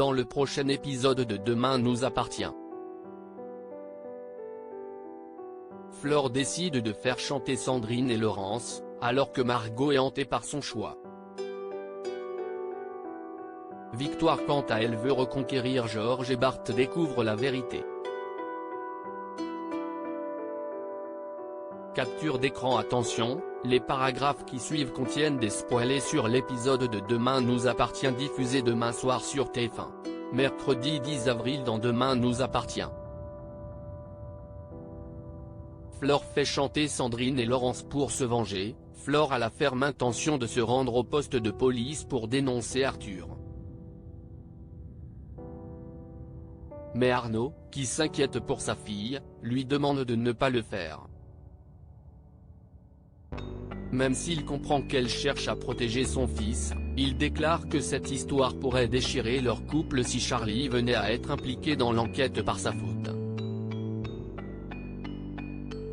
dans le prochain épisode de Demain nous appartient. Flore décide de faire chanter Sandrine et Laurence, alors que Margot est hantée par son choix. Victoire quant à elle veut reconquérir Georges et Bart découvre la vérité. Capture d'écran. Attention, les paragraphes qui suivent contiennent des spoilers sur l'épisode de Demain nous appartient diffusé demain soir sur TF1. Mercredi 10 avril dans Demain nous appartient. Flore fait chanter Sandrine et Laurence pour se venger. Flore a la ferme intention de se rendre au poste de police pour dénoncer Arthur. Mais Arnaud, qui s'inquiète pour sa fille, lui demande de ne pas le faire. Même s'il comprend qu'elle cherche à protéger son fils, il déclare que cette histoire pourrait déchirer leur couple si Charlie venait à être impliqué dans l'enquête par sa faute.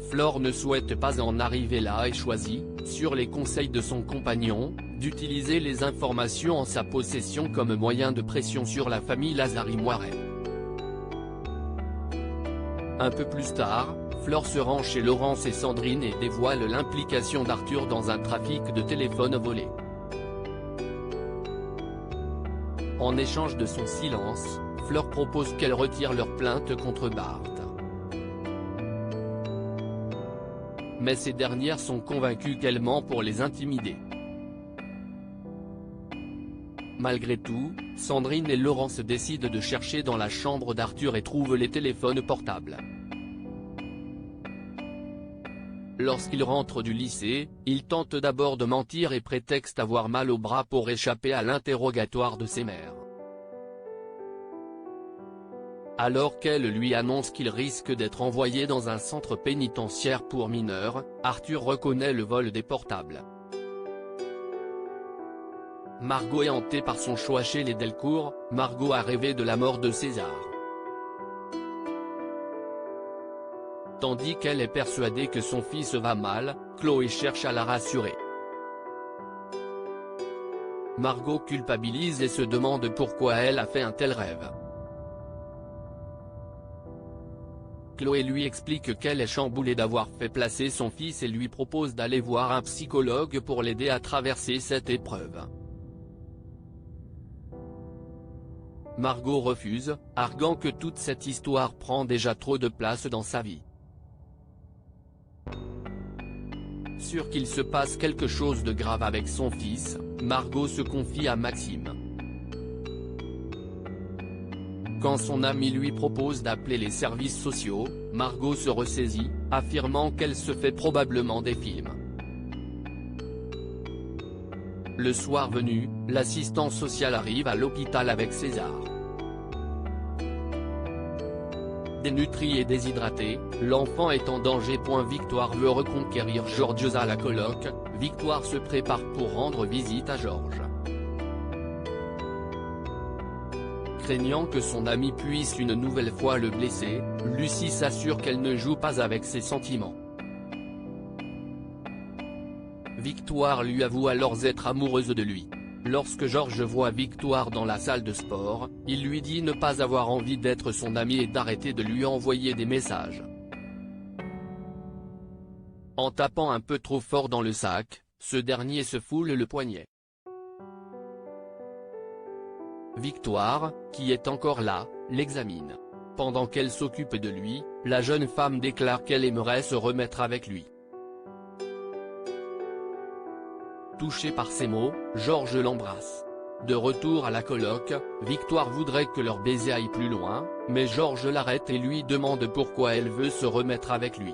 Flore ne souhaite pas en arriver là et choisit, sur les conseils de son compagnon, d'utiliser les informations en sa possession comme moyen de pression sur la famille Lazari-Moiret. Un peu plus tard, Flore se rend chez Laurence et Sandrine et dévoile l'implication d'Arthur dans un trafic de téléphones volés. En échange de son silence, Flore propose qu'elle retire leur plainte contre Bart. Mais ces dernières sont convaincues qu'elle ment pour les intimider. Malgré tout, Sandrine et Laurence décident de chercher dans la chambre d'Arthur et trouvent les téléphones portables. Lorsqu'il rentre du lycée, il tente d'abord de mentir et prétexte avoir mal au bras pour échapper à l'interrogatoire de ses mères. Alors qu'elle lui annonce qu'il risque d'être envoyé dans un centre pénitentiaire pour mineurs, Arthur reconnaît le vol des portables. Margot est hantée par son choix chez les Delcourt. Margot a rêvé de la mort de César. Tandis qu'elle est persuadée que son fils va mal, Chloé cherche à la rassurer. Margot culpabilise et se demande pourquoi elle a fait un tel rêve. Chloé lui explique qu'elle est chamboulée d'avoir fait placer son fils et lui propose d'aller voir un psychologue pour l'aider à traverser cette épreuve. Margot refuse, arguant que toute cette histoire prend déjà trop de place dans sa vie. Sûre qu'il se passe quelque chose de grave avec son fils, Margot se confie à Maxime. Quand son ami lui propose d'appeler les services sociaux, Margot se ressaisit, affirmant qu'elle se fait probablement des films. Le soir venu, l'assistant social arrive à l'hôpital avec César. Dénutri et déshydraté, l'enfant est en danger. Victoire veut reconquérir Georges à la coloc. Victoire se prépare pour rendre visite à Georges. Craignant que son ami puisse une nouvelle fois le blesser, Lucie s'assure qu'elle ne joue pas avec ses sentiments. Victoire lui avoue alors être amoureuse de lui. Lorsque Georges voit Victoire dans la salle de sport, il lui dit ne pas avoir envie d'être son ami et d'arrêter de lui envoyer des messages. En tapant un peu trop fort dans le sac, ce dernier se foule le poignet. Victoire, qui est encore là, l'examine. Pendant qu'elle s'occupe de lui, la jeune femme déclare qu'elle aimerait se remettre avec lui. Touché par ces mots, Georges l'embrasse. De retour à la coloc, Victoire voudrait que leur baiser aille plus loin, mais Georges l'arrête et lui demande pourquoi elle veut se remettre avec lui.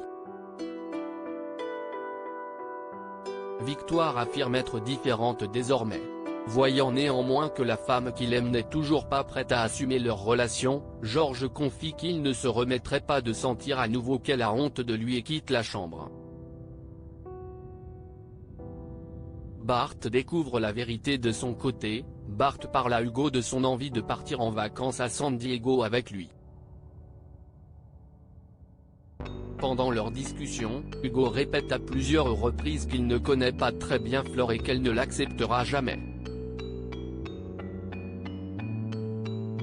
Victoire affirme être différente désormais. Voyant néanmoins que la femme qu'il aime n'est toujours pas prête à assumer leur relation, Georges confie qu'il ne se remettrait pas de sentir à nouveau qu'elle a honte de lui et quitte la chambre. Bart découvre la vérité de son côté. Bart parle à Hugo de son envie de partir en vacances à San Diego avec lui. Pendant leur discussion, Hugo répète à plusieurs reprises qu'il ne connaît pas très bien Flore et qu'elle ne l'acceptera jamais.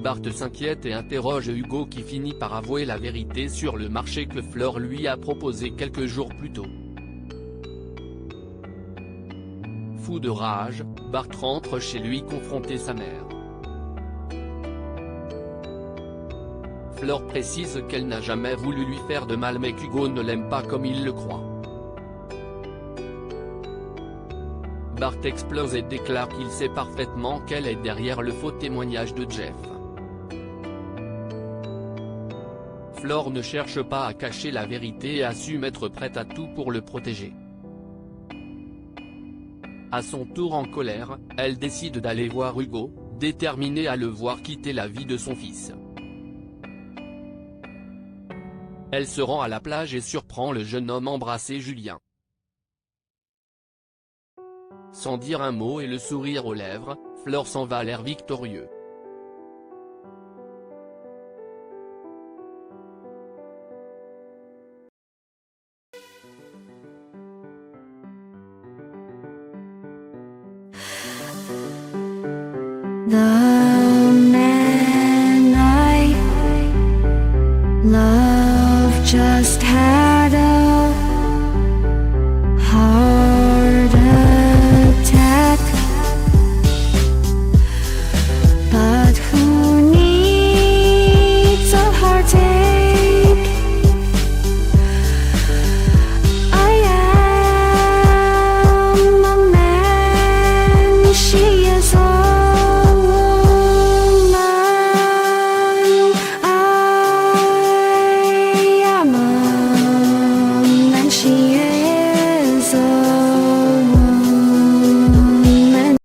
Bart s'inquiète et interroge Hugo qui finit par avouer la vérité sur le marché que Fleur lui a proposé quelques jours plus tôt. Fou de rage, Bart rentre chez lui confronter sa mère. Fleur précise qu'elle n'a jamais voulu lui faire de mal mais qu'Hugo ne l'aime pas comme il le croit. Bart explose et déclare qu'il sait parfaitement qu'elle est derrière le faux témoignage de Jeff. Fleur ne cherche pas à cacher la vérité et assume être prête à tout pour le protéger. À son tour en colère, elle décide d'aller voir Hugo, déterminée à le voir quitter la vie de son fils. Elle se rend à la plage et surprend le jeune homme embrasser Julien. Sans dire un mot et le sourire aux lèvres, Fleur s'en va l'air victorieux. 나